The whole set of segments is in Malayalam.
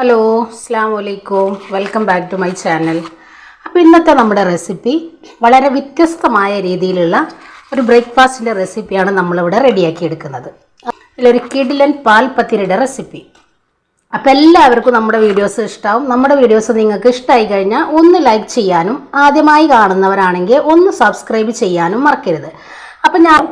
ഹലോ, അസ്സലാമു അലൈക്കും. Welcome back to my channel. അപ്പോൾ ഇന്നത്തെ നമ്മുടെ റെസിപ്പി വളരെ വ്യത്യസ്തമായ രീതിയിലുള്ള ഒരു ബ്രേക്ക്ഫാസ്റ്റിൻ്റെ റെസിപ്പിയാണ് നമ്മളിവിടെ റെഡിയാക്കി എടുക്കുന്നത്. ഇതിലൊരു കിടിലൻ പാൽ പത്തിരിയുടെ റെസിപ്പി. അപ്പോൾ എല്ലാവർക്കും നമ്മുടെ വീഡിയോസ് ഇഷ്ടമാവും. നമ്മുടെ വീഡിയോസ് നിങ്ങൾക്ക് ഇഷ്ടമായി കഴിഞ്ഞാൽ ഒന്ന് ലൈക്ക് ചെയ്യാനും ആദ്യമായി കാണുന്നവരാണെങ്കിൽ ഒന്ന് സബ്സ്ക്രൈബ് ചെയ്യാനും മറക്കരുത്. അപ്പോൾ ഞാൻ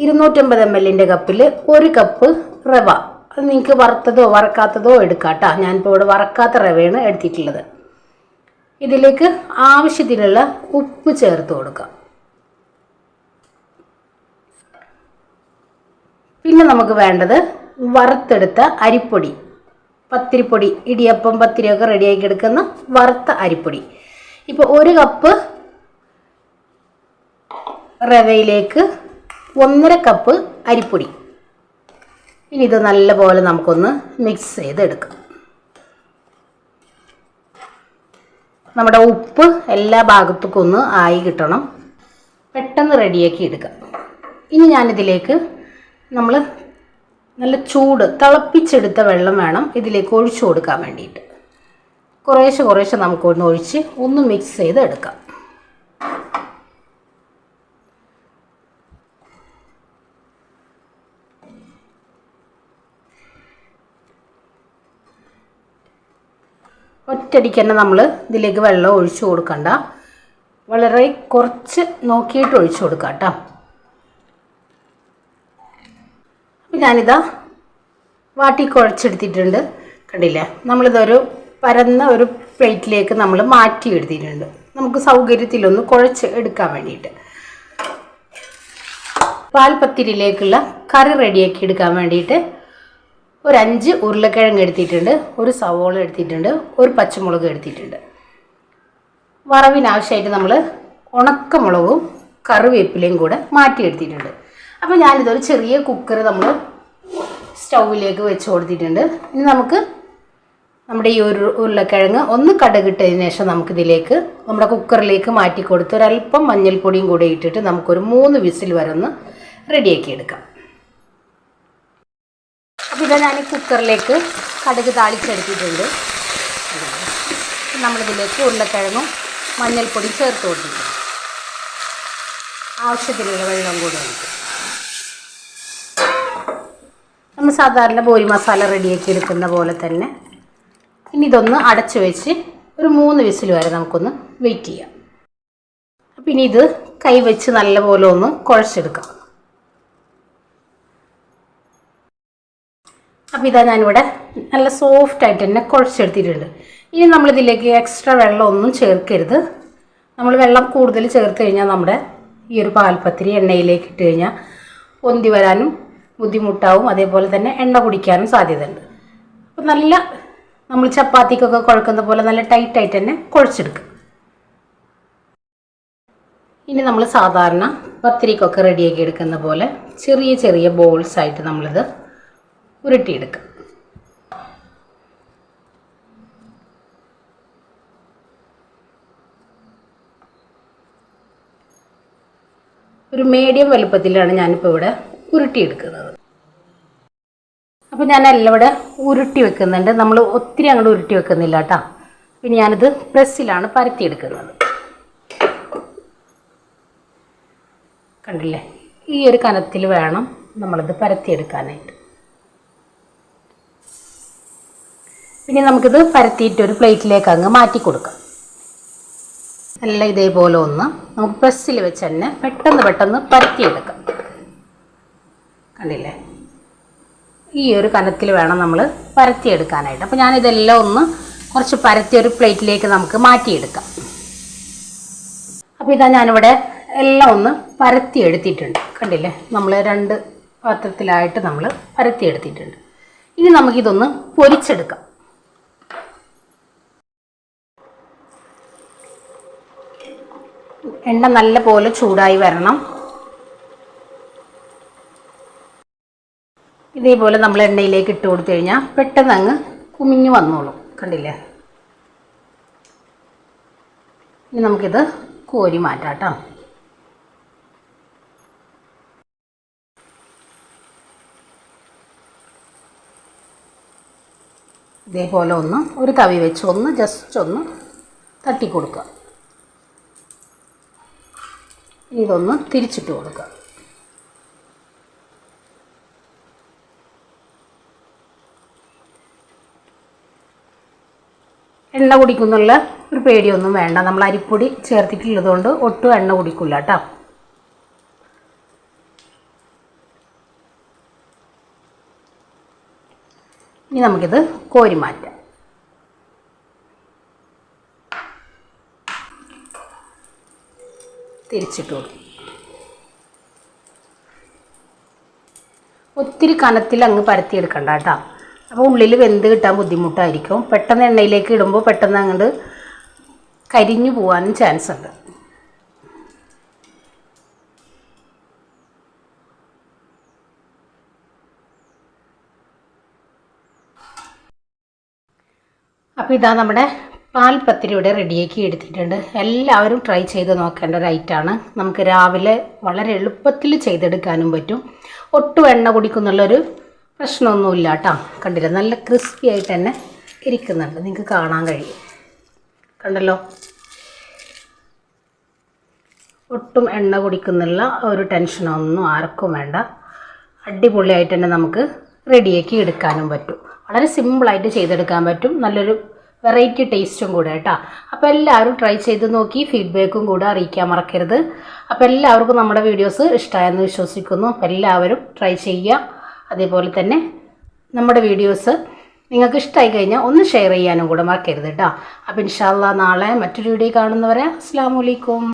250 ml കപ്പിൽ 1 കപ്പ് റവ, അത് നിങ്ങൾക്ക് വറുത്തതോ വറക്കാത്തതോ എടുക്കാം കേട്ടോ. ഞാനിപ്പോൾ ഇവിടെ വറക്കാത്ത റവയാണ് എടുത്തിട്ടുള്ളത്. ഇതിലേക്ക് ആവശ്യത്തിനുള്ള ഉപ്പ് ചേർത്ത് കൊടുക്കാം. പിന്നെ നമുക്ക് വേണ്ടത് വറുത്തെടുത്ത അരിപ്പൊടി, പത്തിരിപ്പൊടി, ഇടിയപ്പം പത്തിരിയൊക്കെ റെഡിയാക്കി എടുക്കുന്ന വറുത്ത അരിപ്പൊടി. ഇപ്പോൾ 1 കപ്പ് റവയിലേക്ക് 1.5 കപ്പ് അരിപ്പൊടി. ഇനി ഇത് നല്ലപോലെ നമുക്കൊന്ന് മിക്സ് ചെയ്തെടുക്കാം. നമ്മുടെ ഉപ്പ് എല്ലാ ഭാഗത്തേക്കും ഒന്ന് ആയി കിട്ടണം. പെട്ടെന്ന് റെഡിയാക്കി എടുക്കാം. ഇനി ഞാനിതിലേക്ക് നമ്മൾ നല്ല ചൂട് തിളപ്പിച്ചെടുത്ത വെള്ളം വേണം ഇതിലേക്ക് ഒഴിച്ചു കൊടുക്കാൻ വേണ്ടിയിട്ട്. കുറേശ്ശെ നമുക്കൊന്ന് ഒഴിച്ച് ഒന്ന് മിക്സ് ചെയ്ത് എടുക്കാം. ഒറ്റയടിക്ക് തന്നെ നമ്മൾ ഇതിലേക്ക് വെള്ളം ഒഴിച്ചു കൊടുക്കണ്ട, വളരെ കുറച്ച് നോക്കിയിട്ട് ഒഴിച്ചു കൊടുക്കാം കേട്ടോ. അപ്പം ഞാനിതാ വാട്ടി കുഴച്ചെടുത്തിട്ടുണ്ട്, കണ്ടില്ലേ. നമ്മളിതൊരു പരന്ന ഒരു പ്ലേറ്റിലേക്ക് നമ്മൾ മാറ്റി എടുത്തിട്ടുണ്ട്, നമുക്ക് സൗകര്യത്തിലൊന്ന് കുഴച്ച് എടുക്കാൻ വേണ്ടിയിട്ട്. പാൽപ്പത്തിരിയിലേക്കുള്ള കറി റെഡിയാക്കി എടുക്കാൻ വേണ്ടിയിട്ട് ഒരു 5 ഉരുളക്കിഴങ്ങ് എടുത്തിട്ടുണ്ട്, ഒരു സവോള എടുത്തിട്ടുണ്ട്, ഒരു പച്ചമുളക് എടുത്തിട്ടുണ്ട്. വറവിനാവശ്യമായിട്ട് നമ്മൾ ഉണക്കമുളകും കറിവേപ്പിലയും കൂടെ മാറ്റിയെടുത്തിട്ടുണ്ട്. അപ്പോൾ ഞാനിതൊരു ചെറിയ കുക്കർ നമ്മൾ സ്റ്റൗവിലേക്ക് വെച്ച് കൊടുത്തിട്ടുണ്ട്. ഇനി നമുക്ക് നമ്മുടെ ഈ ഒരു ഉരുളക്കിഴങ്ങ് ഒന്ന് കടുകിട്ടതിന് ശേഷം നമുക്കിതിലേക്ക് നമ്മുടെ കുക്കറിലേക്ക് മാറ്റി കൊടുത്ത് ഒരല്പം മഞ്ഞൾപ്പൊടിയും കൂടെ ഇട്ടിട്ട് നമുക്കൊരു 3 വിസിൽ വരെ ഒന്ന് റെഡിയാക്കി എടുക്കാം. അപ്പോൾ ഇതാ ഞാൻ ഈ കുക്കറിലേക്ക് കടുക് താളിച്ചെടുത്തിട്ടുണ്ട്. നമ്മളിതിലേക്ക് ഉരുളക്കിഴങ്ങും മഞ്ഞൾപ്പൊടി ചേർത്ത് കൊടുത്തിട്ടുണ്ട്. ആവശ്യത്തിനുള്ള വെള്ളം കൂടി ഉണ്ട്. നമ്മൾ സാധാരണ ബോരി മസാല റെഡിയാക്കി എടുക്കുന്ന പോലെ തന്നെ ഇനി ഇതൊന്ന് അടച്ചു വെച്ച് ഒരു 3 വിസിൽ വരെ നമുക്കൊന്ന് വെയിറ്റ് ചെയ്യാം. അപ്പം ഇനി ഇത് കൈ വെച്ച് നല്ലപോലെ ഒന്ന് കുഴച്ചെടുക്കാം. അപ്പോൾ ഇതാ ഞാനിവിടെ നല്ല സോഫ്റ്റായിട്ട് തന്നെ കുഴച്ചെടുത്തിട്ടുണ്ട്. ഇനി നമ്മളിതിലേക്ക് എക്സ്ട്രാ വെള്ളം ഒന്നും ചേർക്കരുത്. നമ്മൾ വെള്ളം കൂടുതൽ ചേർത്ത് കഴിഞ്ഞാൽ നമ്മുടെ ഈ ഒരു പാൽപ്പത്തിരി എണ്ണയിലേക്ക് ഇട്ട് കഴിഞ്ഞാൽ പൊന്തി വരാനും ബുദ്ധിമുട്ടാവും, അതേപോലെ തന്നെ എണ്ണ കുടിക്കാനും സാധ്യതയുണ്ട്. അപ്പോൾ നല്ല നമ്മൾ ചപ്പാത്തിക്കൊക്കെ കുഴക്കുന്ന പോലെ നല്ല ടൈറ്റായിട്ട് തന്നെ കുഴച്ചെടുക്കുക. ഇനി നമ്മൾ സാധാരണ പത്തിരിക്കൊക്കെ റെഡിയാക്കി എടുക്കുന്ന പോലെ ചെറിയ ചെറിയ ബോൾസായിട്ട് നമ്മളിത് ഉരുട്ടിയെടുക്കുക. ഒരു മീഡിയം വലുപ്പത്തിലാണ് ഞാനിപ്പോൾ ഇവിടെ ഉരുട്ടിയെടുക്കുന്നത്. അപ്പോൾ ഞാനെല്ലാം ഇവിടെ ഉരുട്ടി വെക്കുന്നുണ്ട്. നമ്മൾ ഒത്തിരി അങ്ങോട്ട് ഉരുട്ടി വെക്കുന്നില്ല കേട്ടോ. പിന്നെ ഞാനിത് പ്രസ്സിലാണ് പരത്തിയെടുക്കുന്നത്. കണ്ടില്ലേ, ഈ ഒരു കനത്തിൽ വേണം നമ്മളിത് പരത്തിയെടുക്കാനായിട്ട്. പിന്നെ നമുക്കിത് പരത്തിയിട്ട് ഒരു പ്ലേറ്റിലേക്ക് അങ്ങ് മാറ്റി കൊടുക്കാം. എല്ലാം ഇതേപോലെ ഒന്ന് നമുക്ക് പ്രസ്സിൽ വെച്ച് തന്നെ പെട്ടെന്ന് പരത്തിയെടുക്കാം. കണ്ടില്ലേ, ഈ ഒരു കനത്തിൽ വേണം നമ്മൾ പരത്തിയെടുക്കാനായിട്ട്. അപ്പോൾ ഞാനിതെല്ലാം ഒന്ന് കുറച്ച് പരത്തി ഒരു പ്ലേറ്റിലേക്ക് നമുക്ക് മാറ്റിയെടുക്കാം. അപ്പോൾ ഇതാ ഞാനിവിടെ എല്ലാം ഒന്ന് പരത്തിയെടുത്തിട്ടുണ്ട്. കണ്ടില്ലേ, നമ്മൾ 2 പാത്രത്തിലായിട്ട് നമ്മൾ പരത്തിയെടുത്തിട്ടുണ്ട്. ഇനി നമുക്കിതൊന്ന് പൊരിച്ചെടുക്കാം. എണ്ണ നല്ല പോലെ ചൂടായി വരണം. ഇതേപോലെ നമ്മൾ എണ്ണയിലേക്ക് ഇട്ട് കൊടുത്തു കഴിഞ്ഞാൽ പെട്ടെന്ന് അങ്ങ് കുമിഞ്ഞു വന്നോളും. കണ്ടില്ലേ, ഇനി നമുക്കിത് കോരി മാറ്റാം കേട്ടോ. ഇതേപോലെ ഒന്ന് ഒരു തവി വെച്ച് ഒന്ന് ജസ്റ്റ് ഒന്ന് തട്ടി കൊടുക്കുക. ഇതൊന്ന് തിരിച്ചിട്ട് കൊടുക്കുക. എണ്ണ കുടിക്കുന്നുള്ള ഒരു പേടിയൊന്നും വേണ്ട. നമ്മൾ അരിപ്പൊടി ചേർത്തിട്ടുള്ളതുകൊണ്ട് ഒട്ടും എണ്ണ കുടിക്കില്ല കേട്ടോ. ഇനി നമുക്കിത് കോരി മാറ്റാം. തിരിച്ചിട്ട് കൊടുക്കും. ഒത്തിരി കനത്തിൽ അങ്ങ് പരത്തിയെടുക്കണ്ട കേട്ടോ. അപ്പോൾ ഉള്ളിൽ വെന്ത് കിട്ടാൻ ബുദ്ധിമുട്ടായിരിക്കും. പെട്ടെന്ന് എണ്ണയിലേക്ക് ഇടുമ്പോൾ പെട്ടെന്ന് അങ്ങോട്ട് കരിഞ്ഞു പോകാനും ചാൻസ് ഉണ്ട്. അപ്പോൾ ഇതാ നമ്മുടെ പാൽപ്പത്തിരി ഇവിടെ റെഡിയാക്കി എടുത്തിട്ടുണ്ട്. എല്ലാവരും ട്രൈ ചെയ്ത് നോക്കേണ്ട ഒരു ഐറ്റമാണ്. നമുക്ക് രാവിലെ വളരെ എളുപ്പത്തിൽ ചെയ്തെടുക്കാനും പറ്റും. ഒട്ടും എണ്ണ കുടിക്കുന്നുള്ളൊരു പ്രശ്നമൊന്നുമില്ല കേട്ടോ. കണ്ടില്ല, നല്ല ക്രിസ്പി ആയിട്ട് തന്നെ ഇരിക്കുന്നുണ്ട്. നിങ്ങൾക്ക് കാണാൻ കഴിയും. കണ്ടല്ലോ, ഒട്ടും എണ്ണ കുടിക്കുന്നുള്ള ഒരു ടെൻഷനൊന്നും ആർക്കും വേണ്ട. അടിപൊളിയായിട്ട് തന്നെ നമുക്ക് റെഡിയാക്കി എടുക്കാനും പറ്റും. വളരെ സിമ്പിളായിട്ട് ചെയ്തെടുക്കാൻ പറ്റും. നല്ലൊരു വെറൈറ്റി ടേസ്റ്റും കൂടെ കേട്ടോ. അപ്പോൾ എല്ലാവരും ട്രൈ ചെയ്ത് നോക്കി ഫീഡ്ബാക്കും കൂടെ അറിയിക്കാൻ മറക്കരുത്. അപ്പോൾ എല്ലാവർക്കും നമ്മുടെ വീഡിയോസ് ഇഷ്ടമായെന്ന് വിശ്വസിക്കുന്നു. അപ്പോൾ എല്ലാവരും ട്രൈ ചെയ്യുക. അതേപോലെ തന്നെ നമ്മുടെ വീഡിയോസ് നിങ്ങൾക്ക് ഇഷ്ടമായി കഴിഞ്ഞാൽ ഒന്ന് ഷെയർ ചെയ്യാനും കൂടെ മറക്കരുത് കേട്ടോ. അപ്പോൾ ഇൻഷാ അല്ലാഹ് നാളെ മറ്റൊരു വീഡിയോ കാണുന്നവരെ അസ്സലാമു അലൈക്കും.